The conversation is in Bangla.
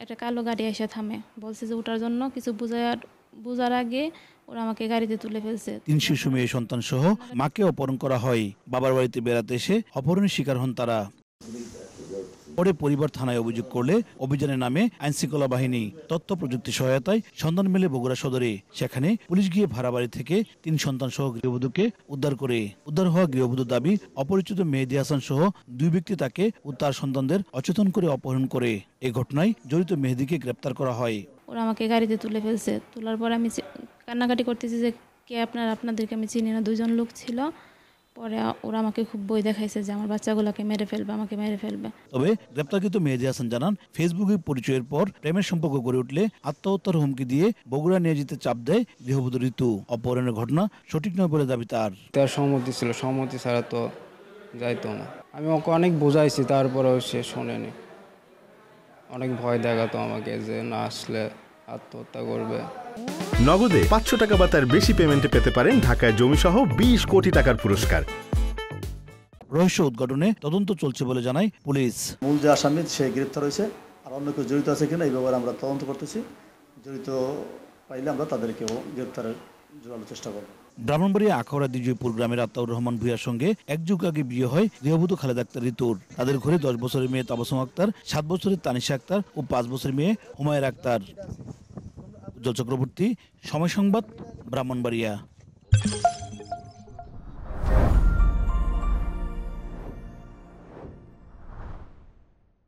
একটা কালো গাড়ি এসে থামে, বলছে যে ওঠার জন্য, কিছু বোঝার আগে ওরা আমাকে গাড়িতে তুলে ফেলছে। 3 শিশু মেয়ে সন্তান সহ মাকে অপহরণ করা হয়। বাবার বাড়িতে বেড়াতে এসে অপহরণের শিকার হন তারা। পরে পরিবার থানায় অভিযোগ করলে অভিযানের নামে আইনশৃঙ্খলা বাহিনী তথ্য প্রযুক্তি সহায়তায় সন্ধান মেলে বগুড়া সদরে। সেখানে পুলিশ গিয়ে ভাড়া বাড়ি থেকে 3 সন্তান সহ গৃহবধূকে উদ্ধার করে। উদ্ধার হওয়া গৃহবধূর দাবি, অপরিচিত মেহেদী হাসান সহ 2 ব্যক্তি তাকে ও তার সন্তানদের অচেতন করে অপহরণ করে। এই ঘটনায় জড়িত মেহেদীকে গ্রেপ্তার করা হয়। ওরা আমাকে গাড়িতে তুলে ফেলছে। তোলার পরে আমি কান্নাকাটি করতেছি যে কে আপনাদেরকে আমি চিনি না। 2 জন লোক ছিল। পরে ওরা আমাকে খুব ভয় দেখাইছে যে আমার বাচ্চাগুলোকে মেরে ফেলবে, আমাকে মেরে ফেলবে। তবে গ্রেপ্তারকৃত মেহেদী হাসান জানান, ফেসবুকে পরিচয়ের পর প্রেমের সম্পর্ক গড়ে উঠলে আত্মহত্যার হুমকি দিয়ে বগুড়া নিয়ে যেতে চাপ দেয় গৃহবধূ ঋতু। অপহরণের ঘটনা সঠিক নয় বলে দাবি তার। তার সম্মতি ছিল, সম্মতি ছাড়া তো যাইতো না। আমি ওকে অনেক বোঝাইছি, তারপরেও সে শোনেনি। অনেক ভয় দেখাতো আমাকে যে না আসলে আত্মহত্যা করবে। নগদে 500 টাকা বা তার বেশি পেমেন্টে পেতে পারেন ঢাকায় জমিসহ 20 কোটি টাকার পুরস্কার। রহস্য উদ্ঘাটনে তদন্ত চলছে বলে জানায় পুলিশ। মূল যে আসামি সে গ্রেপ্তার হয়েছে, আর অন্য কেউ জড়িত আছে কিনা এই ব্যাপারে আমরা তদন্ত করতেছি। জড়িত পাইলে আমরা তাদেরকেও গ্রেপ্তারের জোরালো চেষ্টা করব। ব্রাহ্মণবাড়িয়া আখাউড়া দ্বিজয়পুর গ্রামের আতাউর রহমান ভূঁইয়ার সঙ্গে 1 যুগ আগে বিয়ে হয় গৃহবধূ খালেদা আক্তার ঋতুর। তাদের ঘরে 10 বছরের মেয়ে তাবাসসুম আক্তার, 7 বছরের তানিশা আক্তার ও 5 বছরের মেয়ে হুমায়রা আক্তার। উজ্জ্বল চক্রবর্তী, সময় সংবাদ, ব্রাহ্মণবাড়িয়া।